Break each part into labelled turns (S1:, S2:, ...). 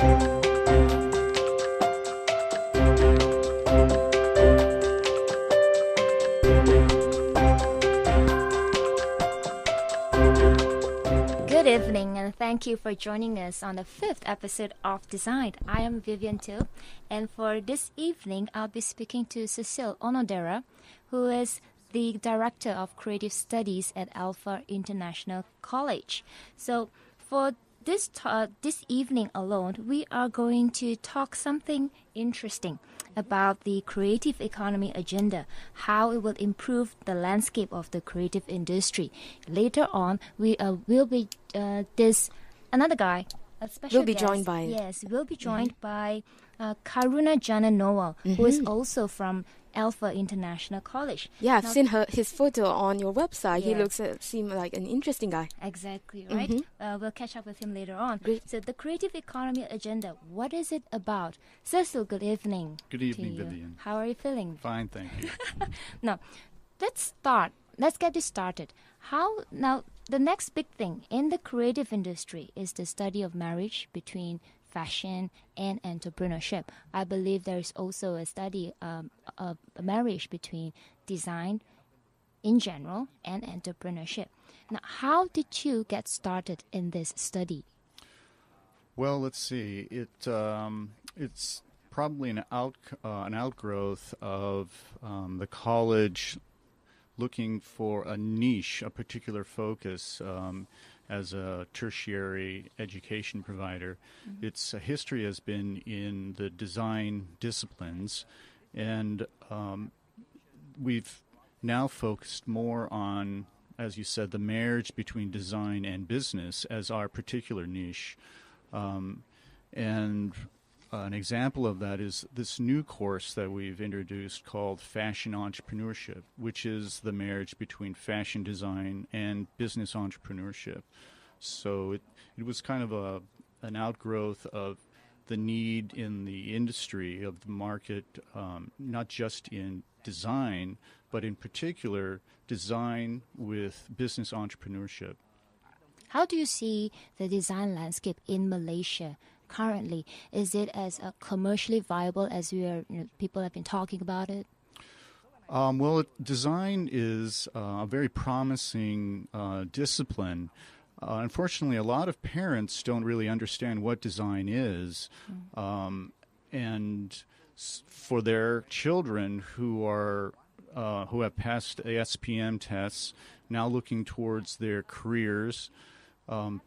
S1: Good evening, and thank you for joining us on the 5th episode of Design. I am Vivian Toh, and for this evening, I'll be speaking to Cecil Onodera, who is the Director of Creative Studies at ALFA International College. So for this evening alone, we are going to talk something interesting about the creative economy agenda, how it will improve the landscape of the creative industry. Later on, we will be another guy, a special
S2: We'll be
S1: guest.
S2: joined by...
S1: Yes, we'll be joined by Karunajanan Noel, who is also from ALFA International College.
S2: Yeah, I've seen his photo on your website.
S1: Yeah.
S2: He seems like an interesting guy.
S1: Exactly, right? We'll catch up with him later on.
S2: Great.
S1: So the creative economy agenda, what is it about? Cecil, good evening.
S3: Good evening,
S1: to you.
S3: Vivian.
S1: How are you feeling?
S3: Fine, thank you.
S1: Now, let's get this started. Now, the next big thing in the creative industry is the study of marriage between fashion and entrepreneurship. I believe there is also a study of a marriage between design in general and entrepreneurship. Now, how did you get started in this study?
S3: Well, let's see. It's probably an outgrowth of the college looking for a niche, a particular focus as a tertiary education provider. Its history has been in the design disciplines, and we've now focused more on, as you said, the marriage between design and business as our particular niche. And an example of that is this new course that we've introduced called Fashion Entrepreneurship, which is the marriage between fashion design and business entrepreneurship. So it was kind of an outgrowth of the need in the industry, of the market, not just in design, but in particular design with business entrepreneurship.
S1: How do you see the design landscape in Malaysia currently? Is it as commercially viable as people have been talking about it?
S3: Well, design is a very promising discipline. Unfortunately, a lot of parents don't really understand what design is, and for their children who have passed SPM tests, now looking towards their careers,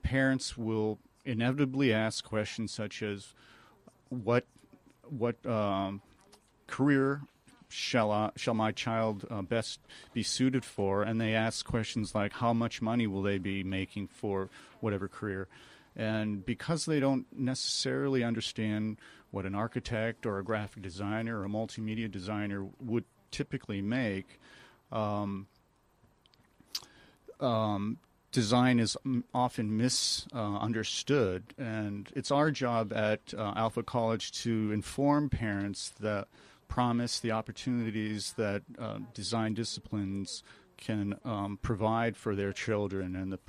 S3: parents will inevitably ask questions such as, what career shall my child best be suited for? And they ask questions like, how much money will they be making for whatever career? And because they don't necessarily understand what an architect or a graphic designer or a multimedia designer would typically make, design is often misunderstood, and it's our job at ALFA College to inform parents that promise the opportunities that design disciplines can provide for their children and the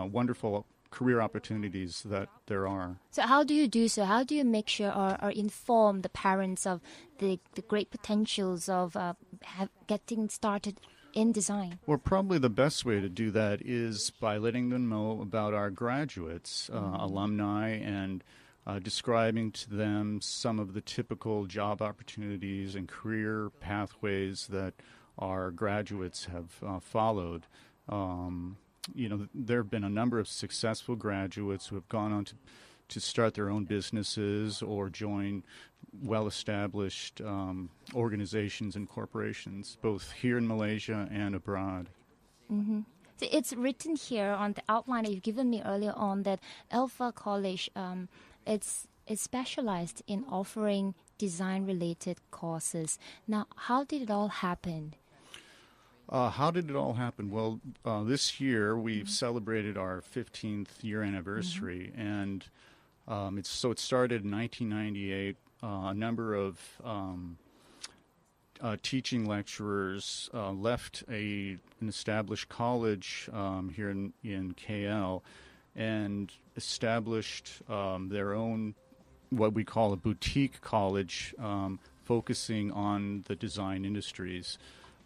S3: wonderful career opportunities that there are.
S1: So how do you do so? How do you make sure or inform the parents of the great potentials of getting started in design?
S3: Well, probably the best way to do that is by letting them know about our graduates, alumni, and describing to them some of the typical job opportunities and career pathways that our graduates have followed. There have been a number of successful graduates who have gone on to start their own businesses or join well-established organizations and corporations, both here in Malaysia and abroad.
S1: Mm-hmm. So it's written here on the outline that you've given me earlier on that ALFA College, it's specialized in offering design-related courses. Now, how did it all happen?
S3: How did it all happen? Well, this year we've celebrated our 15th year anniversary, and it started in 1998. A number of teaching lecturers left an established college here in KL and established their own what we call a boutique college, focusing on the design industries.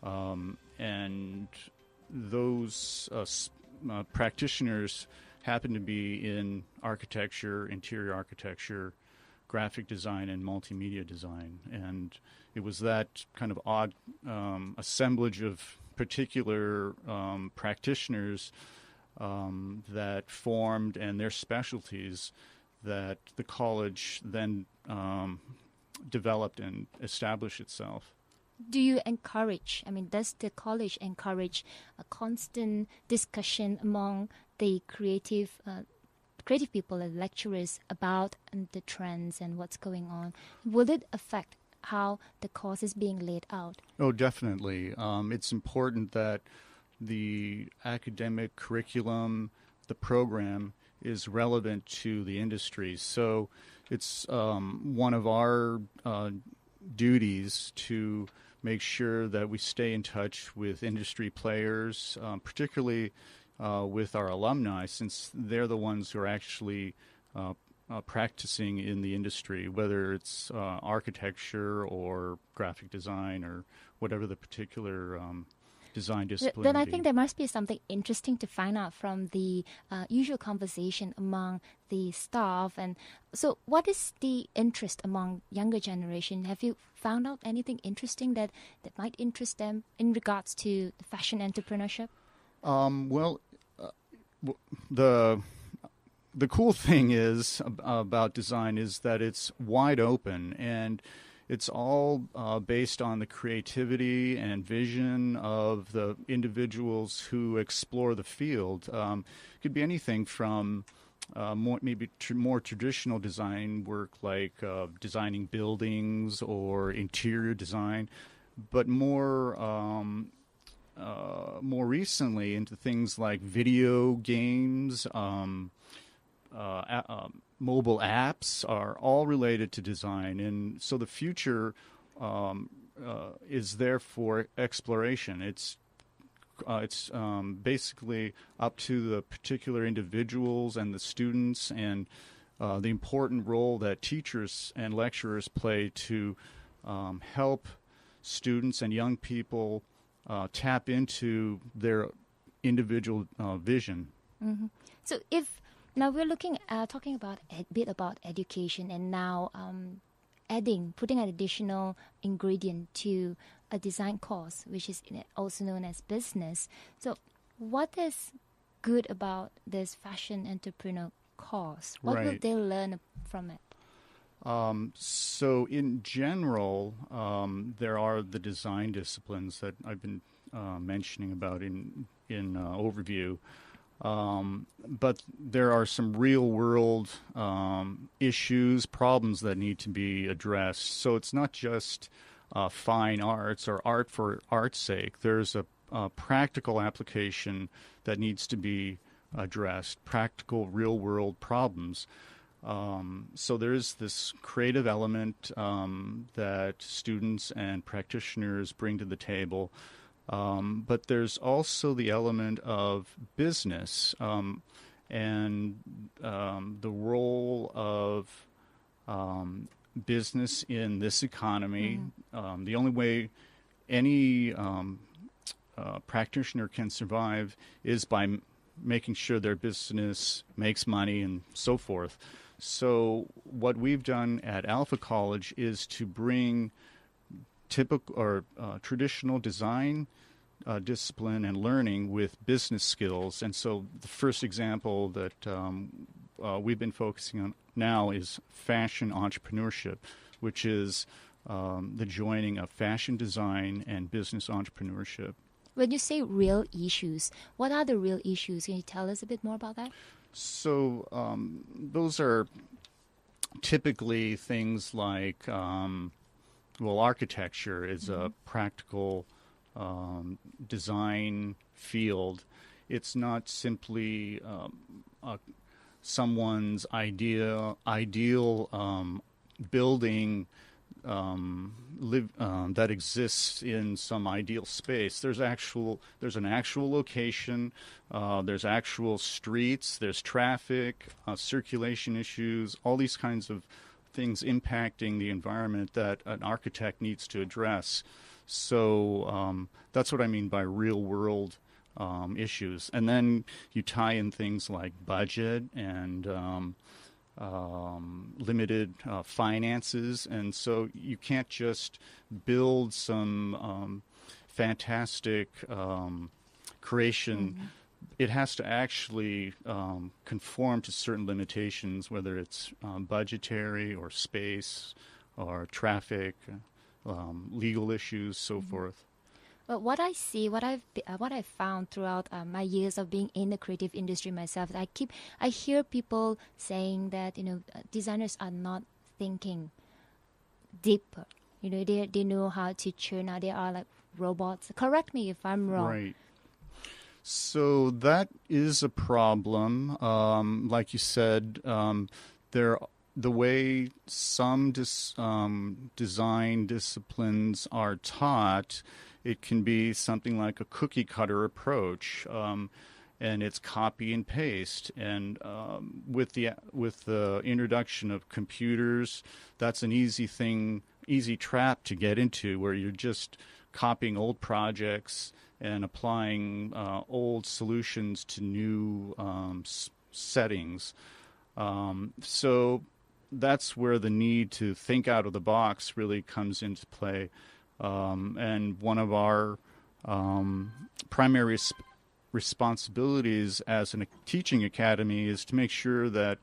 S3: And those practitioners happen to be in architecture, interior architecture, graphic design, and multimedia design. And it was that kind of odd assemblage of particular practitioners that formed, and their specialties, that the college then developed and established itself.
S1: Do you encourage, does the college encourage a constant discussion among the creative people and lecturers about the trends and what's going on? Will it affect how the course is being laid out?
S3: Oh, definitely. It's important that the academic curriculum, the program, is relevant to the industry. So it's one of our duties to make sure that we stay in touch with industry players, particularly with our alumni, since they're the ones who are actually practicing in the industry, whether it's architecture or graphic design or whatever the particular design discipline.
S1: Then I think there must be something interesting to find out from the usual conversation among the staff. And so what is the interest among younger generation? Have you found out anything interesting that might interest them in regards to the fashion entrepreneurship?
S3: The cool thing is about design is that it's wide open, and it's all based on the creativity and vision of the individuals who explore the field. It could be anything from more traditional design work, like designing buildings or interior design, but more recently into things like video games. Mobile apps are all related to design, and so the future is there for exploration. It's basically up to the particular individuals and the students, and the important role that teachers and lecturers play to help students and young people tap into their individual vision.
S1: Mm-hmm. So now we're talking about a bit about education, and now putting an additional ingredient to a design course, which is also known as business. So what is good about this fashion entrepreneur course? What will they learn from it?
S3: So in general, there are the design disciplines that I've been mentioning about in overview. But there are some real-world issues, problems that need to be addressed. So it's not just fine arts or art for art's sake. There's a practical application that needs to be addressed, practical real-world problems. So there's this creative element that students and practitioners bring to the table. But there's also the element of business and the role of business in this economy. Mm-hmm. The only way any practitioner can survive is by making sure their business makes money and so forth. So what we've done at ALFA College is to bring typical or traditional design discipline and learning with business skills. And so the first example that we've been focusing on now is fashion entrepreneurship, which is the joining of fashion design and business entrepreneurship.
S1: When you say real issues, what are the real issues? Can you tell us a bit more about that?
S3: So those are typically things like architecture is a practical design field. It's not simply someone's ideal building that exists in some ideal space. There's an actual location. There's actual streets. There's traffic, circulation issues, all these kinds of things impacting the environment that an architect needs to address. So that's what I mean by real-world issues. And then you tie in things like budget and limited finances, and so you can't just build some fantastic creation. It has to actually conform to certain limitations, whether it's budgetary or space or traffic, legal issues, so forth.
S1: But what I see, what I've found throughout my years of being in the creative industry myself, I hear people saying that designers are not thinking deeper. They know how to churn out. They are like robots. Correct me if I'm wrong.
S3: Right. So that is a problem. Like you said, the way some design disciplines are taught, it can be something like a cookie cutter approach, and it's copy and paste. And with the introduction of computers, that's an easy trap to get into, where you're just copying old projects and applying old solutions to new settings. So that's where the need to think out of the box really comes into play. And one of our primary responsibilities as a teaching academy is to make sure that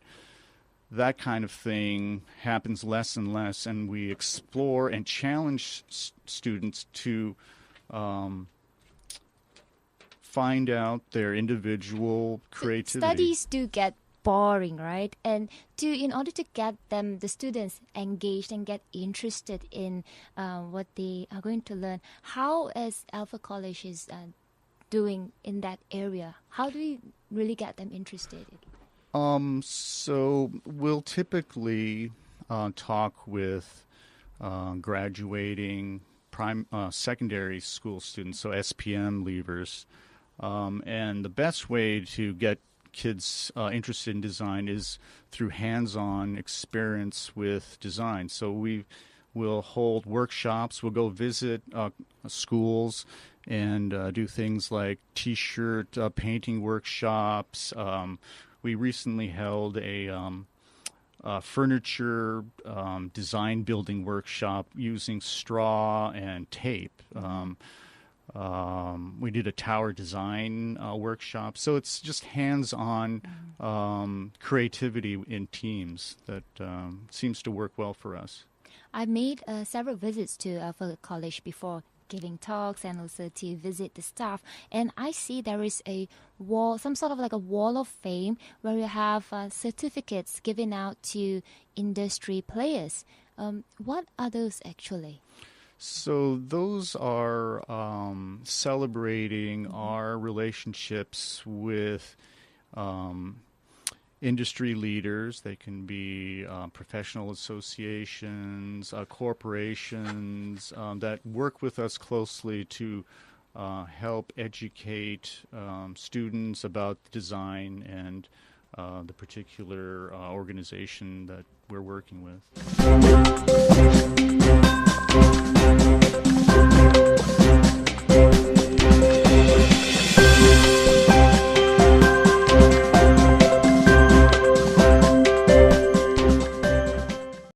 S3: that kind of thing happens less and less, and we explore and challenge students to find out their individual creativity.
S1: Studies do get boring, right? And in order to get the students engaged and get interested in what they are going to learn, how is ALFA College is doing in that area? How do we really get them interested?
S3: So we'll typically talk with graduating secondary school students, so SPM leavers, and the best way to get kids interested in design is through hands-on experience with design. So we'll hold workshops. We'll go visit schools and do things like T-shirt painting workshops. We recently held a furniture design building workshop using straw and tape. We did a tower design workshop. So it's just hands-on creativity in teams that seems to work well for us.
S1: I made several visits to ALFA College before, giving talks and also to visit the staff. And I see there is a wall, some sort of like a wall of fame, where you have certificates given out to industry players. What are those actually?
S3: So those are celebrating our relationships with industry leaders. They can be professional associations, corporations that work with us closely to help educate students about design and the particular organization that we're working with.